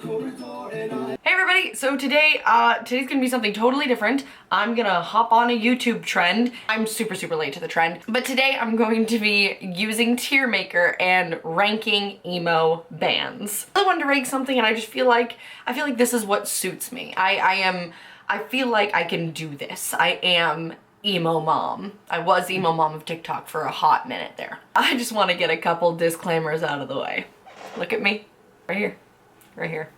Hey everybody, so today's gonna be something totally different. I'm gonna hop on a YouTube trend. I'm super late to the trend, but today I'm going to be using Tier Maker and ranking emo bands. I wanted to rank something and I feel like this is what suits me. I feel like I can do this. I am emo mom. I was emo mom of TikTok for a hot minute there. I just want to get a couple disclaimers out of the way. Look at me, right here, right here.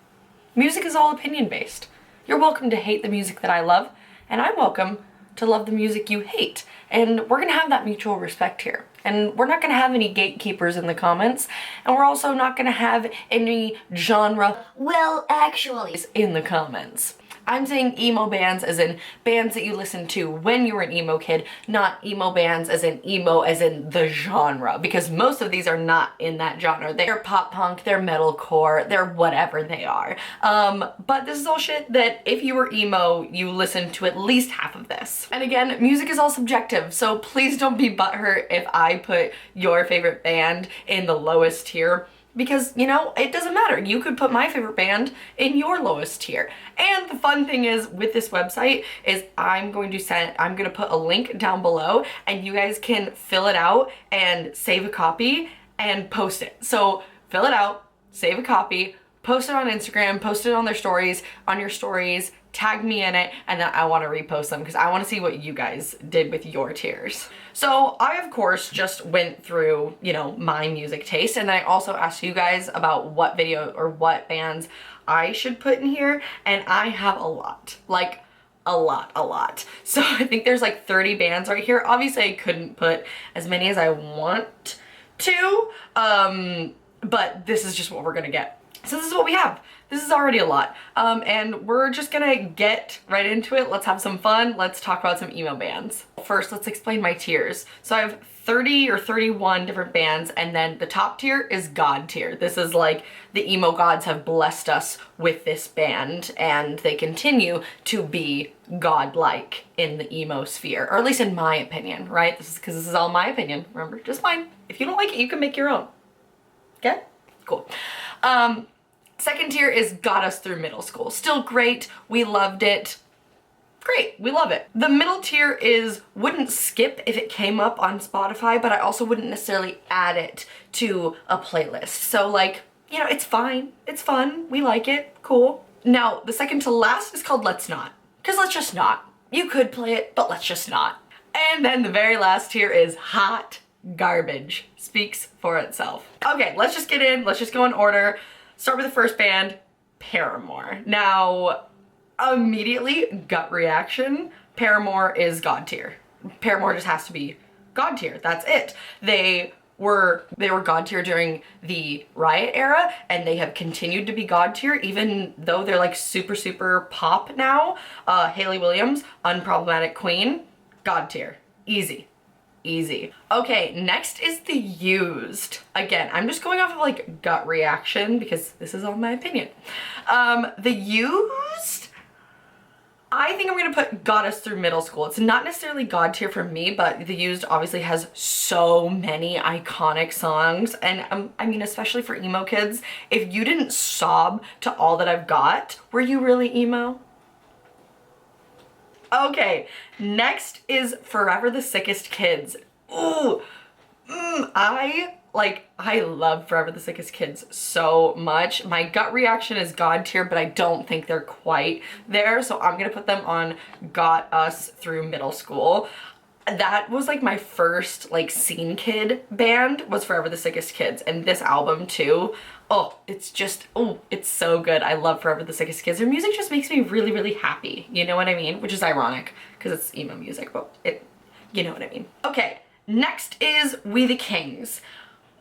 Music is all opinion-based. You're welcome to hate the music that I love, and I'm welcome to love the music you hate. And we're gonna have that mutual respect here. And we're not gonna have any gatekeepers in the comments, and we're also not gonna have any genre, well, actually, in the comments. I'm saying emo bands as in bands that you listened to when you were an emo kid, not emo bands as in emo as in the genre, because most of these are not in that genre. They're pop punk, they're metalcore, they're whatever they are. But this is all shit that if you were emo, you listened to at least half of this. And again, music is all subjective, so please don't be butthurt if I put your favorite band in the lowest tier. Because, you know, it doesn't matter. You could put my favorite band in your lowest tier. And the fun thing is with this website is I'm gonna put a link down below and you guys can fill it out and save a copy and post it. So fill it out, save a copy, post it on Instagram, post it on their stories, on your stories, tag me in it, and then I want to repost them because I want to see what you guys did with your tiers. So I, of course, just went through, you know, my music taste, and then I also asked you guys about what video or what bands I should put in here, and I have a lot. Like, a lot. So I think there's like 30 bands right here. Obviously, I couldn't put as many as I want to, but this is just what we're gonna get. So this is what we have. This is already a lot. And we're just gonna get right into it. Let's have some fun. Let's talk about some emo bands. First, let's explain my tiers. So I have 30 or 31 different bands, and then the top tier is God tier. This is like the emo gods have blessed us with this band, and they continue to be godlike in the emo sphere, or at least in my opinion, right? This is all my opinion, remember? Just mine. If you don't like it, you can make your own. Okay? Cool. Second tier is got us through middle school. Still great, we loved it. Great, we love it. The middle tier is wouldn't skip if it came up on Spotify, but I also wouldn't necessarily add it to a playlist. So like, you know, it's fine, it's fun, we like it, cool. Now, the second to last is called Let's Not, because let's just not. You could play it, but let's just not. And then the very last tier is hot garbage. Speaks for itself. Okay, let's just get in, let's just go in order. Start with the first band, Paramore. Now, immediately, gut reaction, Paramore is God tier. Paramore just has to be God tier, that's it. They were God tier during the Riot era, and they have continued to be God tier, even though they're like super pop now. Hayley Williams, Unproblematic Queen, God tier, easy. Easy. Okay, next is The Used. Again, I'm just going off of like gut reaction because this is all my opinion. The Used, I think I'm gonna put got us through middle school. It's not necessarily God tier for me, but The Used obviously has so many iconic songs, and I mean, especially for emo kids, if you didn't sob to All That I've Got, were you really emo? Okay, next is Forever the Sickest Kids. Ooh, I love Forever the Sickest Kids so much. My gut reaction is God tier, but I don't think they're quite there, so I'm gonna put them on got us through middle school. That was like my first like scene kid band was Forever the Sickest Kids, and this album too. Oh, it's just, oh, it's so good. I love Forever the Sickest Kids. Their music just makes me really happy. You know what I mean? Which is ironic because it's emo music, but you know what I mean. Okay, next is We the Kings.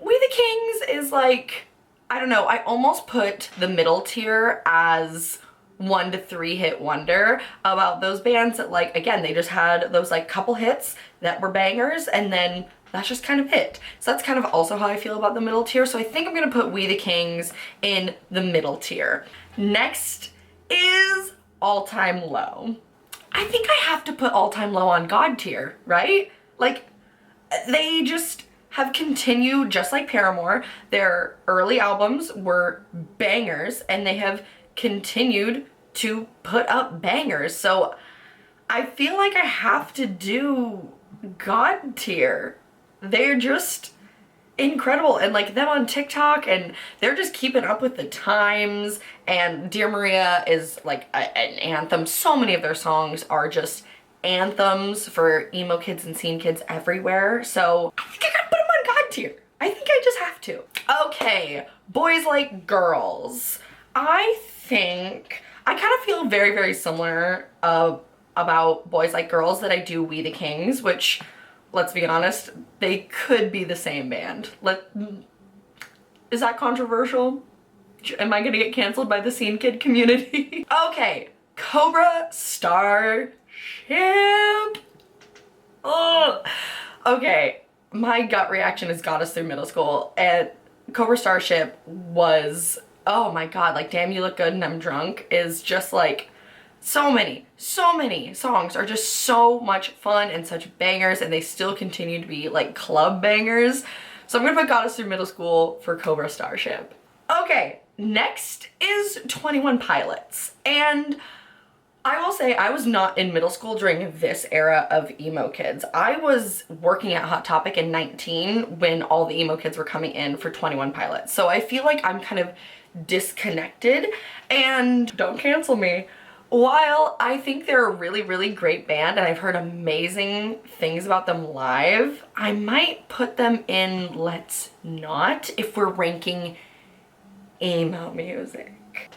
We the Kings is like, I don't know, I almost put the middle tier as 1 to 3 hit wonder about those bands that like, again, they just had those like couple hits that were bangers and then that's just kind of it. So that's kind of also how I feel about the middle tier. So I think I'm gonna put We the Kings in the middle tier. Next is All Time Low. I think I have to put All Time Low on God tier, right? Like, they just have continued, just like Paramore, their early albums were bangers and they have continued to put up bangers. So I feel like I have to do God tier. They're just incredible, and like them on TikTok, and they're just keeping up with the times, and Dear Maria is like an anthem. So many of their songs are just anthems for emo kids and scene kids everywhere, so I think I gotta put them on God tier. I think I just have to. Okay, Boys Like Girls. I think I kind of feel very, very similar about Boys Like Girls that I do We the Kings, which, let's be honest, they could be the same band. Is that controversial? Am I gonna get canceled by the scene kid community? Okay, Cobra Starship. Oh, okay. My gut reaction has got us through middle school, and Cobra Starship was, oh my god, like Damn You Look Good and I'm Drunk is just like, so many songs are just so much fun and such bangers, and they still continue to be like club bangers. So I'm gonna put Got Us Through Middle School for Cobra Starship. Okay, next is 21 Pilots. And I will say I was not in middle school during this era of emo kids. I was working at Hot Topic in 19 when all the emo kids were coming in for 21 Pilots. So I feel like I'm kind of disconnected, and don't cancel me. While I think they're a really, really great band and I've heard amazing things about them live, I might put them in Let's Not if we're ranking emo music.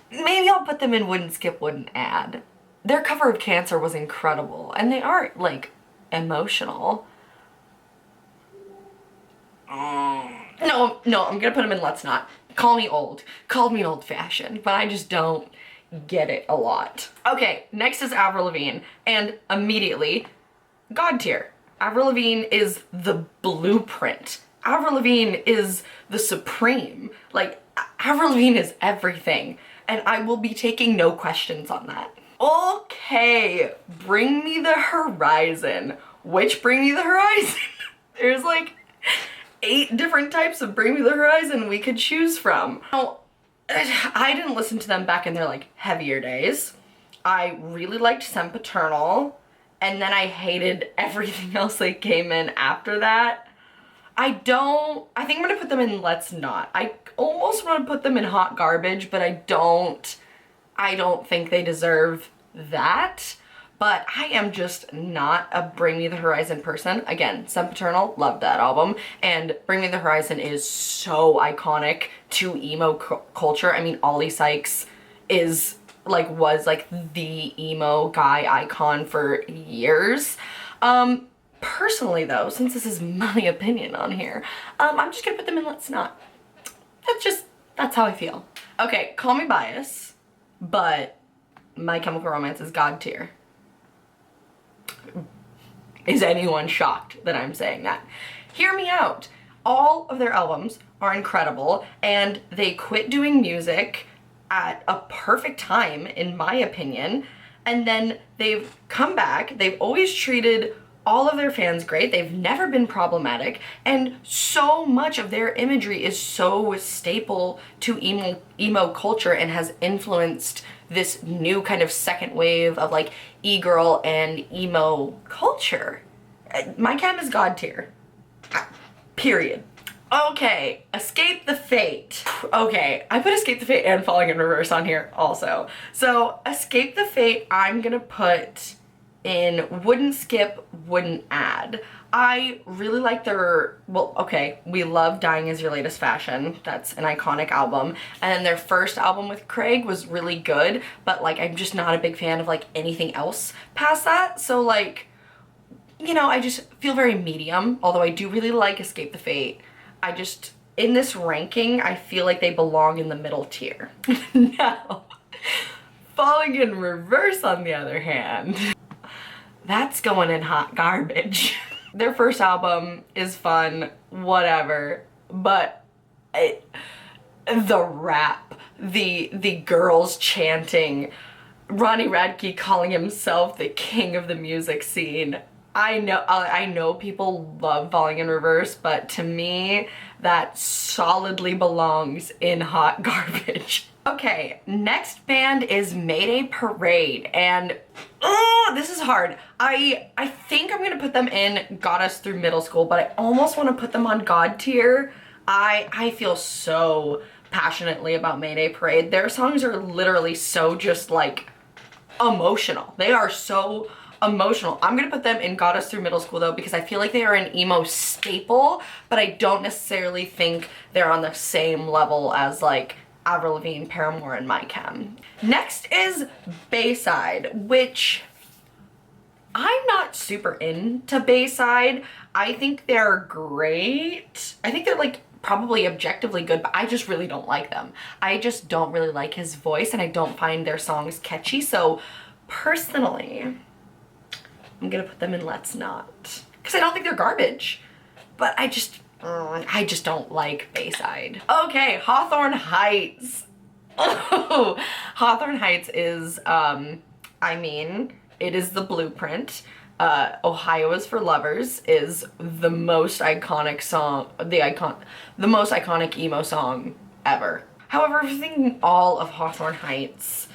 Maybe I'll put them in Wouldn't Skip, Wouldn't Add. Their cover of Cancer was incredible, and they are, like, emotional. No, I'm gonna put them in Let's Not. Call me old. Call me old-fashioned, but I just don't get it a lot. Okay, next is Avril Lavigne, and immediately, God tier. Avril Lavigne is the blueprint. Avril Lavigne is the supreme. Like, Avril Lavigne is everything, and I will be taking no questions on that. Okay, Bring Me the Horizon. Which Bring Me the Horizon? There's like 8 different types of Bring Me the Horizon we could choose from. Now, I didn't listen to them back in their like heavier days. I really liked Sempiternal, and then I hated everything else that came in after that. I think I'm gonna put them in Let's Not. I almost want to put them in Hot Garbage, but I don't think they deserve that. But I am just not a Bring Me the Horizon person. Again, Sempiternal, loved that album. And Bring Me the Horizon is so iconic to emo culture. I mean, Ollie Sykes was like the emo guy icon for years. Personally though, since this is my opinion on here, I'm just gonna put them in Let's Not. That's how I feel. Okay, call me biased, but My Chemical Romance is God tier. Is anyone shocked that I'm saying that? Hear me out. All of their albums are incredible, and they quit doing music at a perfect time, in my opinion, and then they've come back. They've always treated all of their fans great. They've never been problematic, and so much of their imagery is so staple to emo culture and has influenced this new kind of second wave of like e-girl and emo culture. My Chem is God tier. Period. Okay, Escape the Fate. Okay, I put Escape the Fate and Falling in Reverse on here also. So Escape the Fate I'm gonna put in Wouldn't Skip, Wouldn't Add. I really like their, well, okay, we love Dying Is Your Latest Fashion. That's an iconic album. And then their first album with Craig was really good, but like I'm just not a big fan of like anything else past that. So like, you know, I just feel very medium, although I do really like Escape the Fate. I just, in this ranking, I feel like they belong in the middle tier. Now, Falling in Reverse on the other hand, that's going in Hot Garbage. Their first album is fun, whatever, but the rap, the girls chanting, Ronnie Radke calling himself the king of the music scene, I know people love Falling in Reverse, but to me, that solidly belongs in hot garbage. Okay, next band is Mayday Parade, and oh, this is hard. I think I'm gonna put them in Got Us Through Middle School, but I almost want to put them on God tier. I feel so passionately about Mayday Parade. Their songs are literally so just like emotional. They are so emotional. I'm gonna put them in Got Us Through Middle School though, because I feel like they are an emo staple, but I don't necessarily think they're on the same level as like Avril Lavigne, Paramore, and My Chem. Next is Bayside, which I'm not super into Bayside. I think they're great. I think they're like probably objectively good, but I just really don't like them. I just don't really like his voice, and I don't find their songs catchy. So personally, I'm gonna put them in Let's Not, because I don't think they're garbage, but I just don't like Bayside. Okay, Hawthorne Heights. Oh, Hawthorne Heights is, I mean, it is the blueprint. Ohio is for Lovers is the most iconic song, the most iconic emo song ever. However, if you're thinking all of Hawthorne Heights,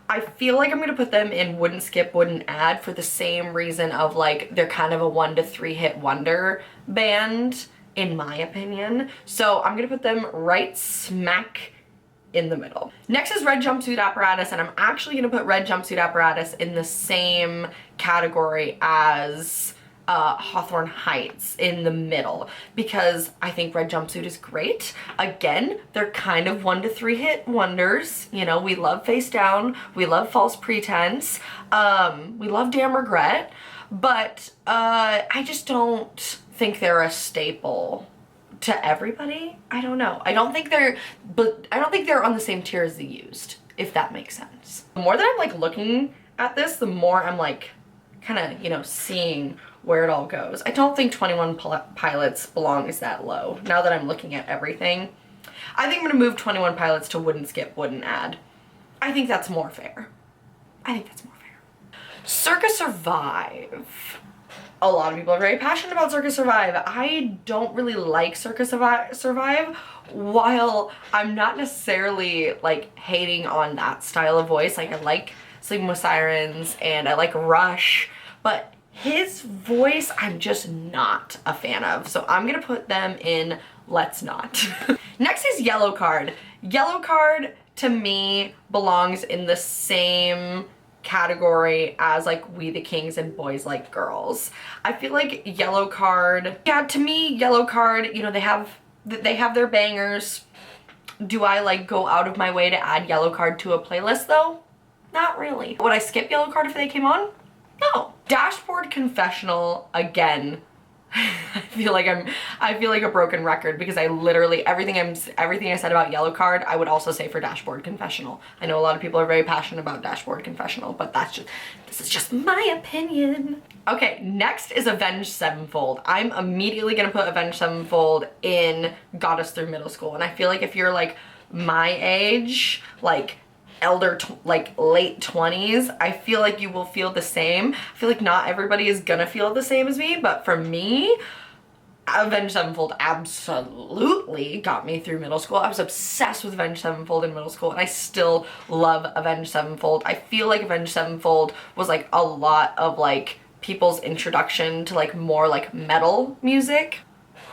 I feel like I'm gonna put them in Wouldn't Skip, Wouldn't Add for the same reason of like, they're kind of a 1 to 3 hit wonder band, in my opinion. So I'm gonna put them right smack in the middle. Next is Red Jumpsuit Apparatus, and I'm actually gonna put Red Jumpsuit Apparatus in the same category as Hawthorne Heights in the middle, because I think Red Jumpsuit is great. Again, they're kind of 1 to 3 hit wonders. You know, we love Face Down, we love False Pretense, we love Damn Regret, but I just don't think they're a staple to everybody. I don't know. I don't think they're on the same tier as The Used, if that makes sense. The more that I'm like looking at this, the more I'm like kind of, you know, seeing where it all goes. I don't think 21 Pilots belongs that low. Now that I'm looking at everything, I think I'm gonna move 21 Pilots to Wouldn't Skip, Wouldn't Add. I think that's more fair. Circa Survive. A lot of people are very passionate about Circa Survive. I don't really like Circa Survive, while I'm not necessarily like hating on that style of voice. Like, I like Sleeping with Sirens and I like Rush, but his voice I'm just not a fan of. So I'm gonna put them in Let's Not. Next is Yellowcard. Yellowcard to me belongs in the same category as like We the Kings and Boys Like Girls. I feel like Yellowcard, yeah, to me Yellowcard, you know, they have their bangers. Do I like go out of my way to add Yellowcard to a playlist though? Not really. Would I skip Yellowcard if they came on? No. Dashboard Confessional, again, I feel like a broken record, because I literally everything I said about Yellowcard I would also say for Dashboard Confessional. I know a lot of people are very passionate about Dashboard Confessional, but this is just my opinion. Okay, next is Avenged Sevenfold. I'm immediately gonna put Avenged Sevenfold in Got Us Through Middle School, and I feel like if you're like my age, like like late 20s, I feel like you will feel the same. I feel like not everybody is gonna feel the same as me, but for me, Avenged Sevenfold absolutely got me through middle school. I was obsessed with Avenged Sevenfold in middle school, and I still love Avenged Sevenfold. I feel like Avenged Sevenfold was like a lot of like people's introduction to like more like metal music.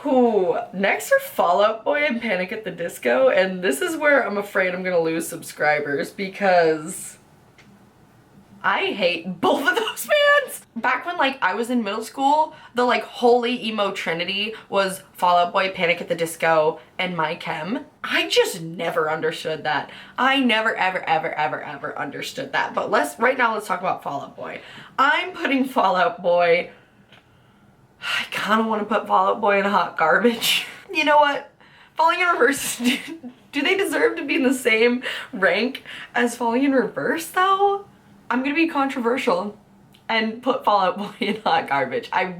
Ooh, next are Fall Out Boy and Panic at the Disco, and this is where I'm afraid I'm gonna lose subscribers because I hate both of those bands. Back when like I was in middle school, the like holy emo trinity was Fall Out Boy, Panic at the Disco, and My Chem. I just never understood that. I never ever understood that. But right now let's talk about Fall Out Boy. I'm putting Fall Out Boy, I kind of want to put Fall Out Boy in hot garbage. You know what? Falling in Reverse, do they deserve to be in the same rank as Falling in Reverse though? I'm gonna be controversial and put Fall Out Boy in hot garbage. I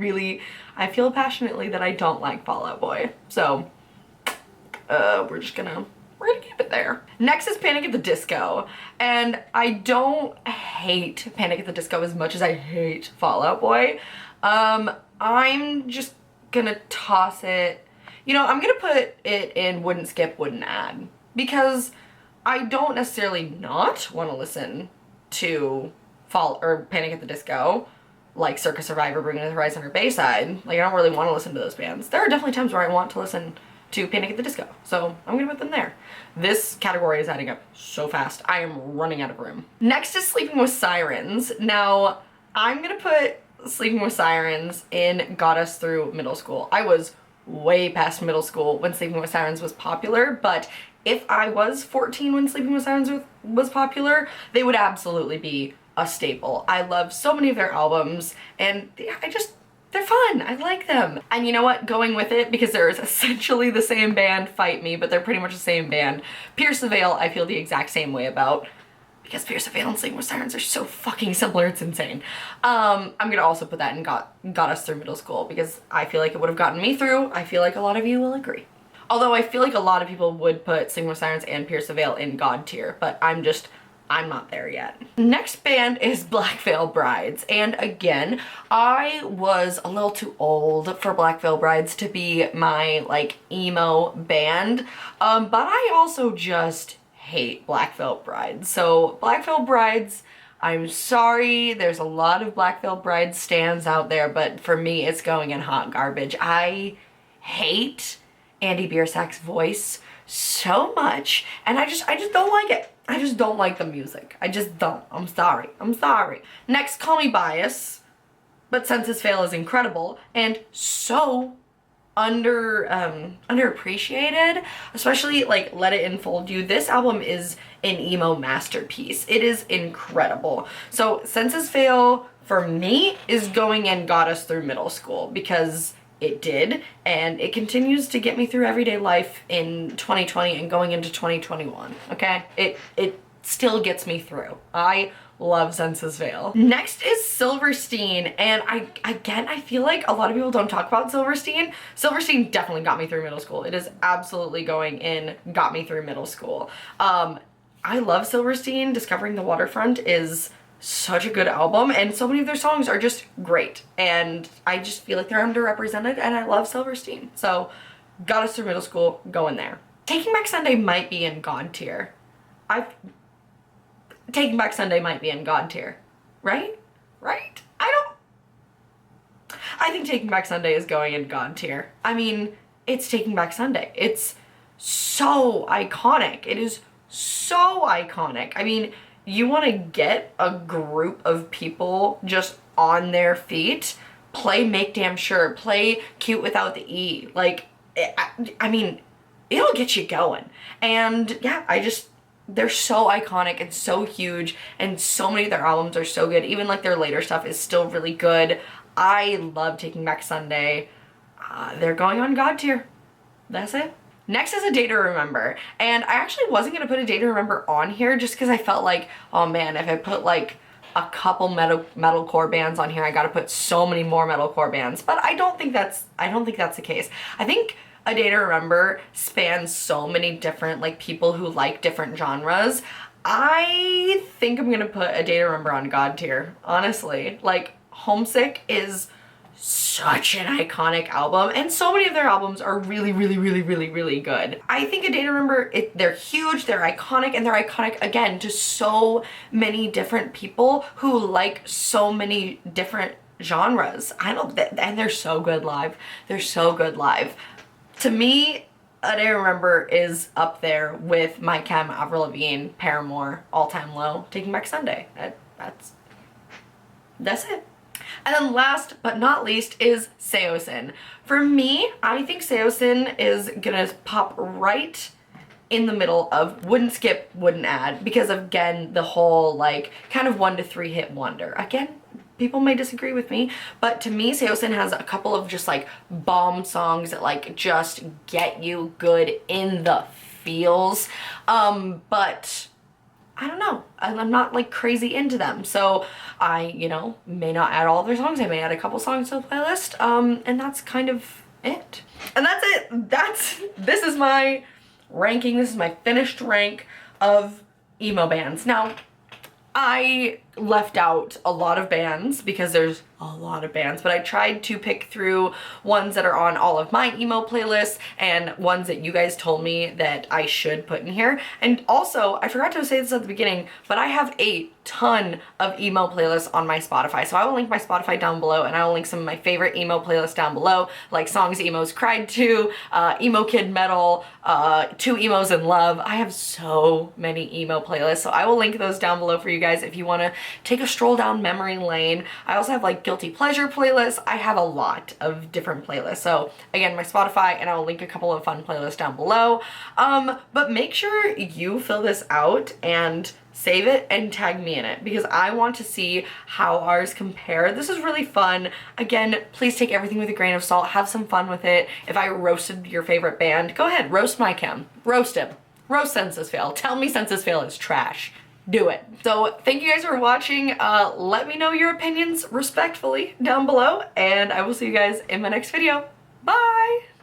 feel passionately that I don't like Fall Out Boy. So, we're gonna keep it there. Next is Panic at the Disco. And I don't hate Panic at the Disco as much as I hate Fall Out Boy. I'm just gonna toss it, you know, I'm gonna put it in wouldn't skip, wouldn't add, because I don't necessarily not want to listen to Fall or Panic at the Disco, like Circa Survive or Bring Me the Horizon or Bayside. Like, I don't really want to listen to those bands. There are definitely times where I want to listen to Panic at the Disco, so I'm gonna put them there. This category is adding up so fast. I am running out of room. Next is Sleeping with Sirens. Now, I'm gonna put Sleeping with Sirens in Got Us Through Middle School. I was way past middle school when Sleeping with Sirens was popular, but if I was 14 when Sleeping with Sirens was popular, they would absolutely be a staple. I love so many of their albums, and they're fun. I like them. And you know what? Going with it, because they're essentially the same band, fight me, but they're pretty much the same band. Pierce the Veil, I feel the exact same way about, because Pierce the Veil and Sleeping with Sirens are so fucking similar, it's insane. I'm gonna also put that in Got Us Through Middle School, because I feel like it would have gotten me through. I feel like a lot of you will agree. Although I feel like a lot of people would put Sleeping with Sirens and Pierce the Veil in God tier, but I'm not there yet. Next band is Black Veil Brides, and again, I was a little too old for Black Veil Brides to be my, like, emo band, but I also just hate Black Veil Brides. So Black Veil Brides, I'm sorry, there's a lot of Black Veil Brides stans out there, but for me, it's going in hot garbage. I hate Andy Biersack's voice so much, and I just don't like it. I just don't like the music. I just don't. I'm sorry. I'm sorry. Next, Call Me Bias, but Senses Fail is incredible and so underappreciated, especially like Let It Enfold You. This album is an emo masterpiece. It is incredible. So Senses Fail for me is going in Got Us Through Middle School, because it did, and it continues to get me through everyday life in 2020 and going into 2021, okay? It still gets me through. I love Senses Fail. Next is Silverstein, and I feel like a lot of people don't talk about Silverstein. Silverstein definitely got me through middle school. It is absolutely going in got me through middle school. I love Silverstein. Discovering the Waterfront is such a good album, and so many of their songs are just great, and I just feel like they're underrepresented, and I love Silverstein. So Got Us Through Middle School, go in there. Taking Back Sunday might be in God tier. Taking Back Sunday might be in God tier. Right? I think Taking Back Sunday is going in God tier. I mean, it's Taking Back Sunday. It's so iconic. It is so iconic. I mean, you want to get a group of people just on their feet, play Make Damn Sure, play Cute Without the E. Like, I mean, it'll get you going. And yeah, they're so iconic and so huge, and so many of their albums are so good. Even like their later stuff is still really good. I love Taking Back Sunday. They're going on God tier. That's it. Next is A Day to Remember, and I actually wasn't gonna put A Day to Remember on here just because I felt like, oh man, if I put like a couple metalcore bands on here, I gotta put so many more metalcore bands. But I don't think that's the case. I think A Day to Remember spans so many different like people who like different genres. I think I'm gonna put A Day to Remember on God tier, honestly. Like, Homesick is such an iconic album, and so many of their albums are really good. I think A Day to Remember, they're huge, they're iconic, and they're iconic again to so many different people who like so many different genres. And they're so good live. They're so good live. To me, A Day to Remember is up there with My Chem, Avril Lavigne, Paramore, All Time Low, Taking Back Sunday. That's it. And then last but not least is Saosin. For me, I think Saosin is gonna pop right in the middle of wouldn't skip, wouldn't add, because again, the whole like kind of 1 to 3 hit wonder. Again, people may disagree with me, but to me, Saosin has a couple of just like bomb songs that like just get you good in the feels. But I don't know. I'm not like crazy into them. So I, may not add all of their songs. I may add a couple songs to the playlist. And that's kind of it. And that's it. This is my ranking. This is my finished rank of emo bands. Now, I left out a lot of bands because there's a lot of bands, but I tried to pick through ones that are on all of my emo playlists and ones that you guys told me that I should put in here. And also, I forgot to say this at the beginning, but I have a ton of emo playlists on my Spotify. So I will link my Spotify down below, and I will link some of my favorite emo playlists down below, like songs emos cried to, emo kid metal, two emos in love. I have so many emo playlists, so I will link those down below for you guys if you want to take a stroll down memory lane. I also have like guilty pleasure playlists. I have a lot of different playlists. So again, my Spotify, and I will link a couple of fun playlists down below. But make sure you fill this out and save it and tag me in it, because I want to see how ours compare. This is really fun. Again, please take everything with a grain of salt. Have some fun with it. If I roasted your favorite band, go ahead, roast my chem. Roast him. Roast Census Fail. Tell me Census Fail is trash. Do it. So thank you guys for watching. Let me know your opinions respectfully down below, and I will see you guys in my next video. Bye!